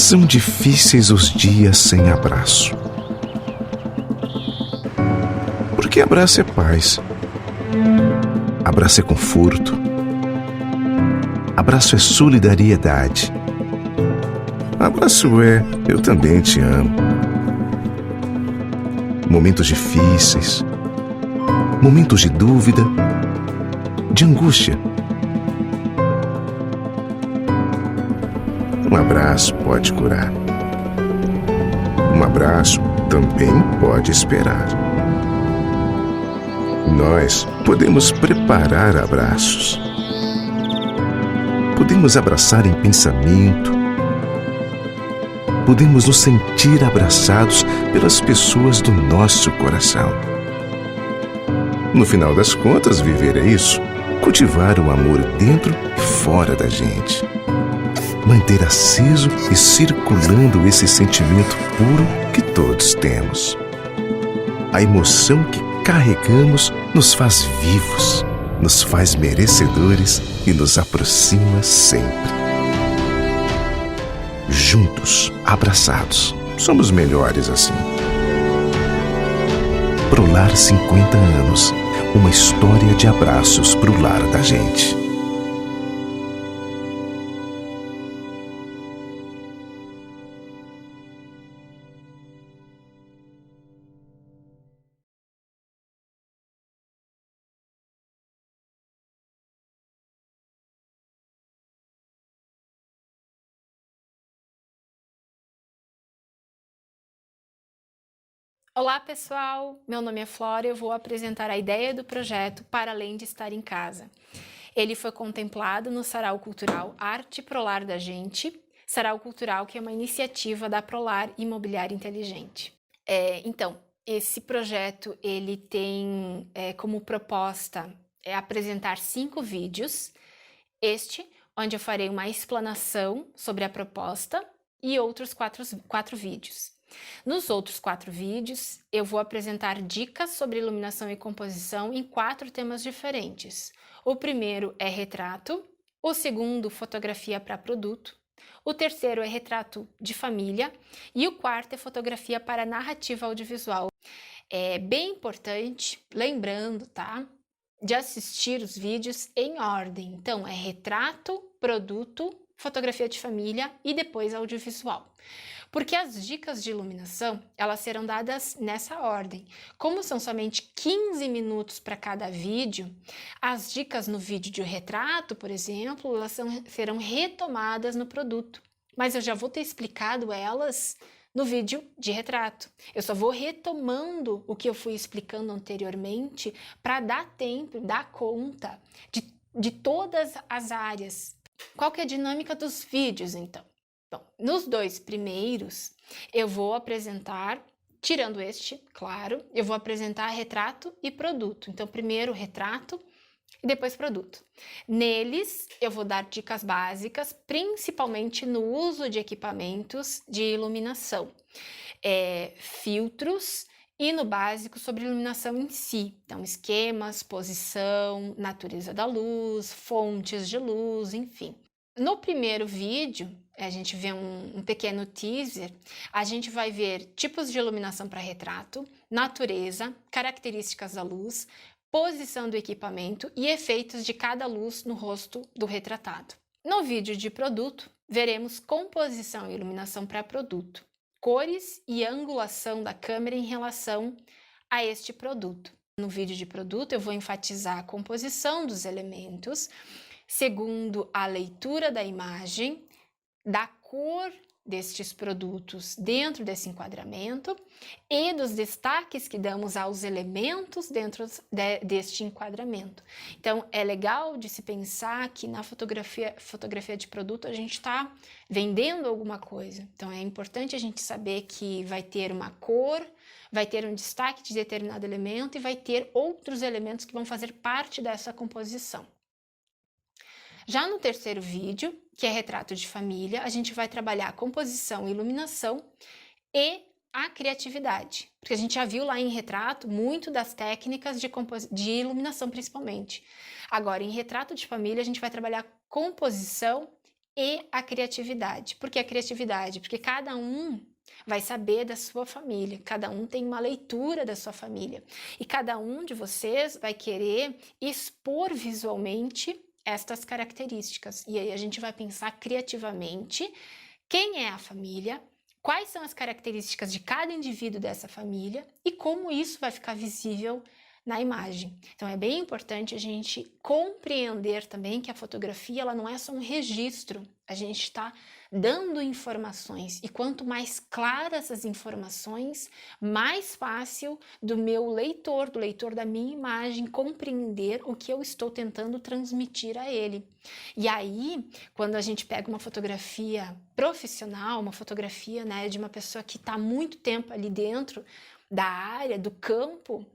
São difíceis os dias sem abraço. Porque abraço é paz. Abraço é conforto. Abraço é solidariedade. Abraço é eu também te amo. Momentos difíceis, momentos de dúvida, de angústia. Um abraço pode curar. Um abraço também pode esperar. Nós podemos preparar abraços. Podemos abraçar em pensamento. Podemos nos sentir abraçados pelas pessoas do nosso coração. No final das contas, viver é isso: cultivar o amor dentro e fora da gente. Manter aceso e circulando esse sentimento puro que todos temos. A emoção que carregamos nos faz vivos, nos faz merecedores e nos aproxima sempre. Juntos, abraçados, somos melhores assim. Prolar 50 anos, uma história de abraços pro lar da gente. Olá pessoal, meu nome é Flora e eu vou apresentar a ideia do projeto Para Além de Estar em Casa. Ele foi contemplado no Sarau Cultural Arte Prolar da Gente, Sarau Cultural que é uma iniciativa da Prolar Imobiliária Inteligente. Então, esse projeto ele tem como proposta apresentar 5 vídeos, onde eu farei uma explanação sobre a proposta e outros 4 vídeos. Nos outros 4 vídeos, eu vou apresentar dicas sobre iluminação e composição em 4 temas diferentes. O primeiro é retrato, o segundo, fotografia para produto, o terceiro é retrato de família e o quarto é fotografia para narrativa audiovisual. É bem importante, lembrando, tá, de assistir os vídeos em ordem. Então, é retrato, produto, fotografia de família e depois audiovisual. Porque as dicas de iluminação, elas serão dadas nessa ordem. Como são somente 15 minutos para cada vídeo, as dicas no vídeo de retrato, por exemplo, elas serão retomadas no produto. Mas eu já vou ter explicado elas no vídeo de retrato. Eu só vou retomando o que eu fui explicando anteriormente para dar tempo, dar conta de todas as áreas. Qual que é a dinâmica dos vídeos, então? Bom, nos 2 primeiros, eu vou apresentar, tirando este, claro, eu vou apresentar retrato e produto. Então, primeiro retrato e depois produto. Neles, eu vou dar dicas básicas, principalmente no uso de equipamentos de iluminação, filtros e no básico sobre iluminação em si. Então, esquemas, posição, natureza da luz, fontes de luz, enfim. No primeiro vídeo, a gente vê um pequeno teaser, a gente vai ver tipos de iluminação para retrato, natureza, características da luz, posição do equipamento e efeitos de cada luz no rosto do retratado. No vídeo de produto, veremos composição e iluminação para produto, cores e angulação da câmera em relação a este produto. No vídeo de produto, eu vou enfatizar a composição dos elementos, segundo a leitura da imagem, da cor destes produtos dentro desse enquadramento e dos destaques que damos aos elementos dentro deste enquadramento. Então, é legal de se pensar que na fotografia de produto a gente está vendendo alguma coisa. Então, é importante a gente saber que vai ter uma cor, vai ter um destaque de determinado elemento e vai ter outros elementos que vão fazer parte dessa composição. Já no terceiro vídeo, que é retrato de família, a gente vai trabalhar a composição e iluminação e a criatividade. Porque a gente já viu lá em retrato muito das técnicas de iluminação principalmente. Agora, em retrato de família, a gente vai trabalhar composição e a criatividade. Por que a criatividade? Porque cada um vai saber da sua família, cada um tem uma leitura da sua família e cada um de vocês vai querer expor visualmente estas características. E aí a gente vai pensar criativamente quem é a família, quais são as características de cada indivíduo dessa família e como isso vai ficar visível na imagem. Então é bem importante a gente compreender também que a fotografia ela não é só um registro, a gente está dando informações e quanto mais claras as informações, mais fácil do meu leitor, do leitor da minha imagem compreender o que eu estou tentando transmitir a ele. E aí, quando a gente pega uma fotografia profissional, uma fotografia, né, de uma pessoa que está muito tempo ali dentro da área, do campo,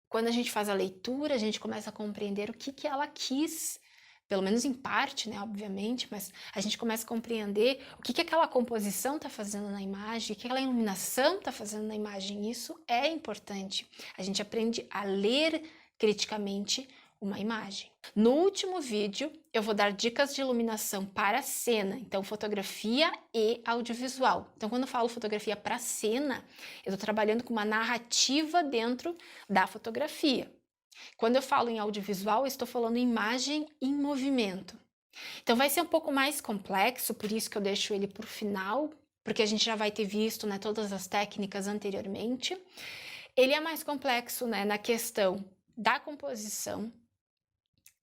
quando a gente faz a leitura, a gente começa a compreender o que ela quis, pelo menos em parte, né, obviamente, mas a gente começa a compreender o que aquela composição está fazendo na imagem, o que aquela iluminação está fazendo na imagem. Isso é importante. A gente aprende a ler criticamente uma imagem. No último vídeo, eu vou dar dicas de iluminação para cena, então fotografia e audiovisual. Então, quando eu falo fotografia para cena, eu estou trabalhando com uma narrativa dentro da fotografia. Quando eu falo em audiovisual, eu estou falando em imagem em movimento. Então, vai ser um pouco mais complexo, por isso que eu deixo ele para o final, porque a gente já vai ter visto, né, todas as técnicas anteriormente. Ele é mais complexo, né, na questão da composição,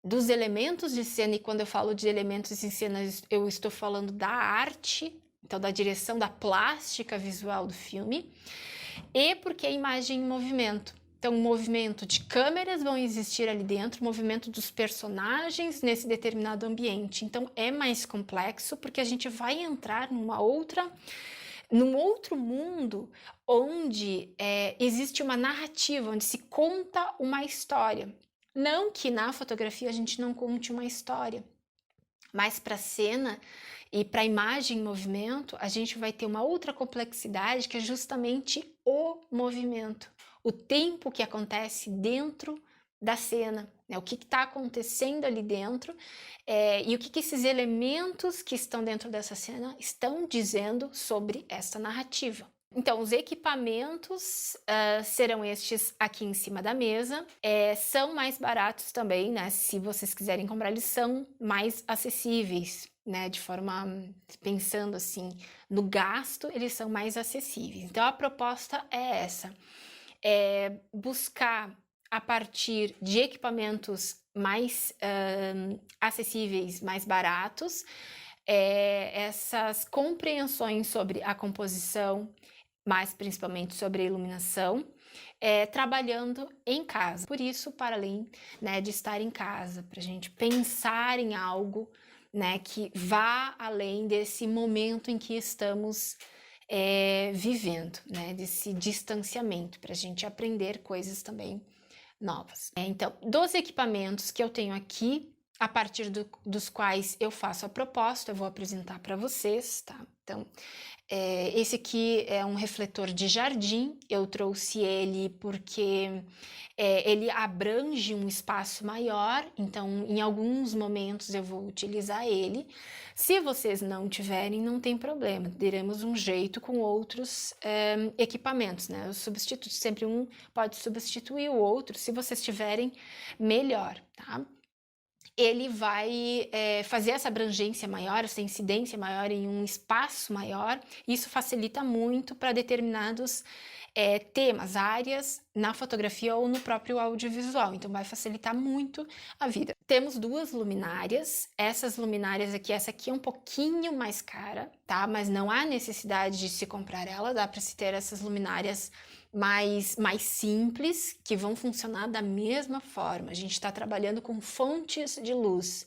dos elementos de cena, e quando eu falo de elementos de cena, eu estou falando da arte, então da direção, da plástica visual do filme, e porque a imagem em movimento. Então, o movimento de câmeras vão existir ali dentro, o movimento dos personagens nesse determinado ambiente. Então, é mais complexo, porque a gente vai entrar num outro mundo onde existe uma narrativa, onde se conta uma história. Não que na fotografia a gente não conte uma história, mas para a cena e para a imagem em movimento, a gente vai ter uma outra complexidade que é justamente o movimento, o tempo que acontece dentro da cena, né? O que está acontecendo ali dentro e o que esses elementos que estão dentro dessa cena estão dizendo sobre essa narrativa. Então, os equipamentos serão estes aqui em cima da mesa, são mais baratos também, né? Se vocês quiserem comprar, eles são mais acessíveis, né? De forma, pensando assim, no gasto, eles são mais acessíveis. Então, a proposta é essa, buscar a partir de equipamentos mais acessíveis, mais baratos, essas compreensões sobre a composição, mas principalmente sobre a iluminação, trabalhando em casa. Por isso, para além, né, de estar em casa, para a gente pensar em algo, né, que vá além desse momento em que estamos vivendo, né, desse distanciamento, para a gente aprender coisas também novas. Então, dos equipamentos que eu tenho aqui, a partir dos quais eu faço a proposta, eu vou apresentar para vocês, tá? Então, esse aqui é um refletor de jardim, eu trouxe ele porque ele abrange um espaço maior, então em alguns momentos eu vou utilizar ele. Se vocês não tiverem, não tem problema, teremos um jeito com outros equipamentos, né? Os substitutos, sempre um pode substituir o outro, se vocês tiverem, melhor, tá? Ele vai fazer essa abrangência maior, essa incidência maior em um espaço maior. Isso facilita muito para determinados temas, áreas na fotografia ou no próprio audiovisual. Então, vai facilitar muito a vida. Temos duas luminárias. Essas luminárias aqui, essa aqui é um pouquinho mais cara, tá? Mas não há necessidade de se comprar ela. Dá para se ter essas luminárias mais simples, que vão funcionar da mesma forma. A gente está trabalhando com fontes de luz.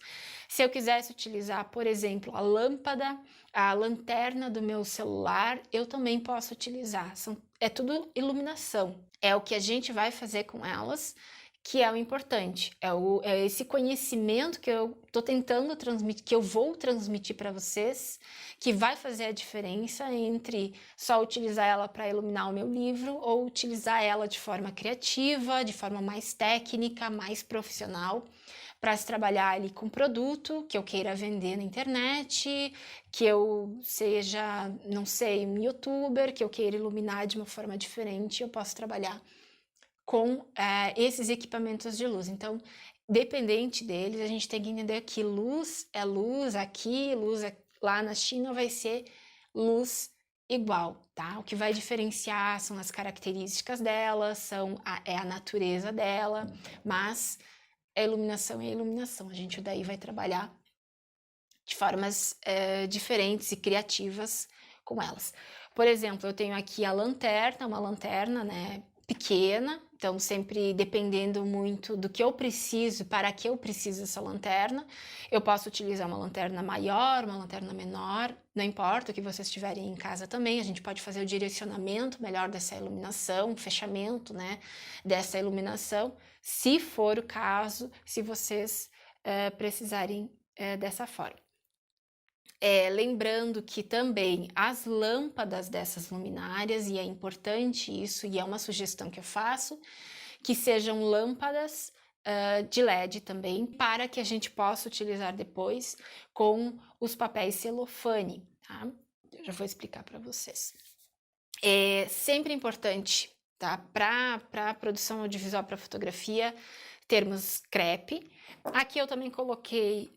Se eu quisesse utilizar, por exemplo, a lâmpada, a lanterna do meu celular, eu também posso utilizar. É tudo iluminação. É o que a gente vai fazer com elas, que é o importante. É esse conhecimento que eu estou tentando transmitir, que eu vou transmitir para vocês, que vai fazer a diferença entre só utilizar ela para iluminar o meu livro ou utilizar ela de forma criativa, de forma mais técnica, mais profissional, para se trabalhar ali com produto que eu queira vender na internet, que eu seja, não sei, um youtuber, que eu queira iluminar de uma forma diferente, eu posso trabalhar com esses equipamentos de luz. Então, dependente deles, a gente tem que entender que luz é luz aqui, lá na China vai ser luz igual, tá? O que vai diferenciar são as características dela, é a natureza dela, mas a iluminação é a iluminação. A gente daí vai trabalhar de formas diferentes e criativas com elas. Por exemplo, eu tenho aqui a lanterna, uma lanterna, né, pequena, então sempre dependendo muito do que eu preciso, para que eu preciso dessa lanterna. Eu posso utilizar uma lanterna maior, uma lanterna menor, não importa o que vocês tiverem em casa também, a gente pode fazer o direcionamento melhor dessa iluminação, o fechamento, né, dessa iluminação, se for o caso, se vocês precisarem dessa forma. Lembrando que também as lâmpadas dessas luminárias, e é importante isso, e é uma sugestão que eu faço, que sejam lâmpadas de LED também, para que a gente possa utilizar depois com os papéis celofane, tá? Eu já vou explicar para vocês. É sempre importante, tá? Para a produção audiovisual, para fotografia, termos crepe. Aqui eu também coloquei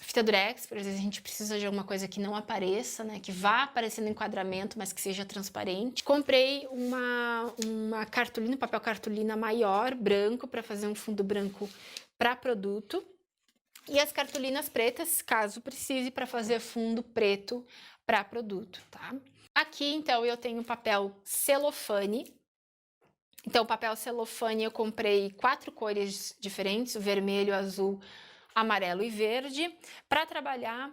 fita durex, por exemplo, a gente precisa de alguma coisa que não apareça, né, que vá aparecer no enquadramento, mas que seja transparente. Comprei uma cartolina, um papel cartolina maior, branco, para fazer um fundo branco para produto. E as cartolinas pretas, caso precise, para fazer fundo preto para produto, tá? Aqui, então, eu tenho papel celofane. Então, papel celofane eu comprei 4 cores diferentes, o vermelho, azul, amarelo e verde, para trabalhar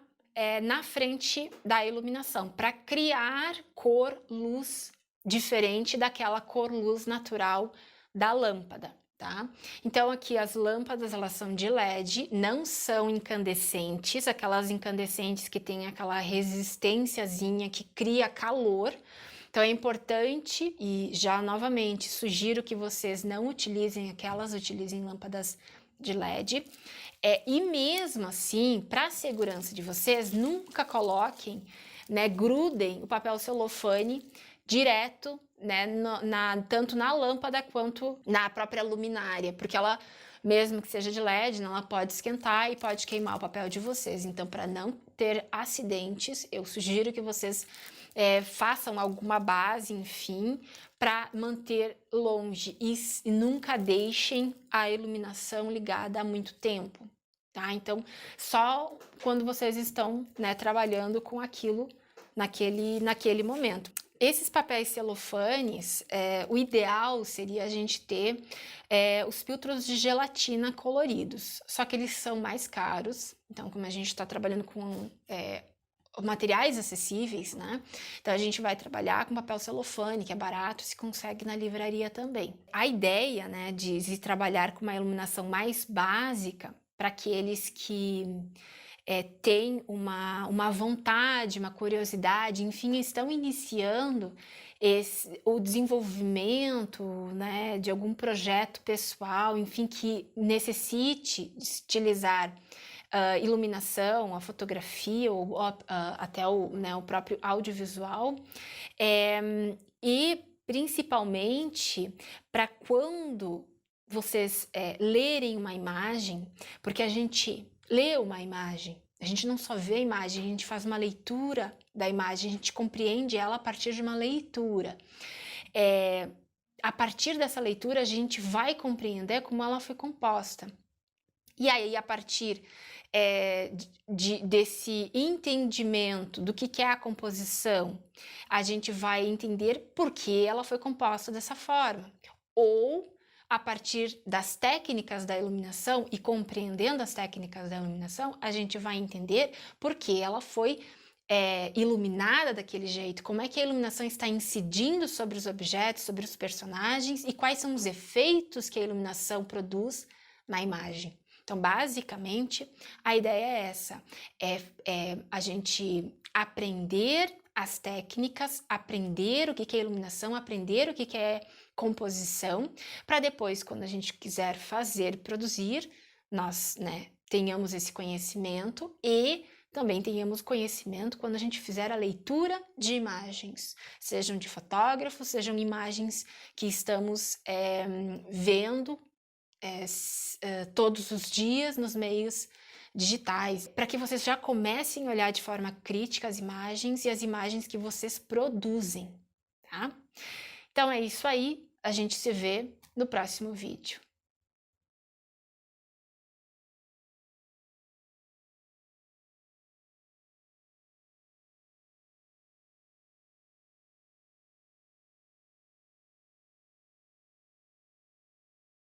na frente da iluminação, para criar cor, luz diferente daquela cor, luz natural da lâmpada, tá? Então, aqui as lâmpadas, elas são de LED, não são incandescentes, aquelas incandescentes que tem aquela resistênciazinha que cria calor. Então é importante, e já novamente sugiro que vocês não utilizem aquelas, utilizem lâmpadas de LED. E mesmo assim, para a segurança de vocês, nunca coloquem, né, grudem o papel celofane direto, né, tanto na lâmpada quanto na própria luminária, porque ela, mesmo que seja de LED, ela pode esquentar e pode queimar o papel de vocês. Então, para não ter acidentes, eu sugiro que vocês façam alguma base, enfim, para manter longe e nunca deixem a iluminação ligada há muito tempo, tá? Então, só quando vocês estão, né, trabalhando com aquilo naquele momento. Esses papéis celofanes, o ideal seria a gente ter os filtros de gelatina coloridos, só que eles são mais caros. Então, como a gente está trabalhando com materiais acessíveis, né? Então a gente vai trabalhar com papel celofane, que é barato, se consegue na livraria também. A ideia, né, de se trabalhar com uma iluminação mais básica para aqueles que têm uma vontade, uma curiosidade, enfim, estão iniciando o desenvolvimento, né, de algum projeto pessoal, enfim, que necessite utilizar iluminação, a fotografia ou até o próprio audiovisual, e principalmente para quando vocês lerem uma imagem, porque a gente lê uma imagem, a gente não só vê a imagem, a gente faz uma leitura da imagem, a gente compreende ela a partir de uma leitura. A partir dessa leitura a gente vai compreender como ela foi composta. E aí, a partir desse entendimento do que é a composição, a gente vai entender por que ela foi composta dessa forma. Ou, a partir das técnicas da iluminação e compreendendo as técnicas da iluminação, a gente vai entender por que ela foi iluminada daquele jeito, como é que a iluminação está incidindo sobre os objetos, sobre os personagens e quais são os efeitos que a iluminação produz na imagem. Então, basicamente, a ideia é essa, a gente aprender as técnicas, aprender o que é iluminação, aprender o que é composição, para depois, quando a gente quiser fazer, produzir, nós, né, tenhamos esse conhecimento e também tenhamos conhecimento quando a gente fizer a leitura de imagens, sejam de fotógrafos, sejam imagens que estamos vendo todos os dias nos meios digitais, para que vocês já comecem a olhar de forma crítica as imagens e as imagens que vocês produzem, tá? Então é isso aí, a gente se vê no próximo vídeo.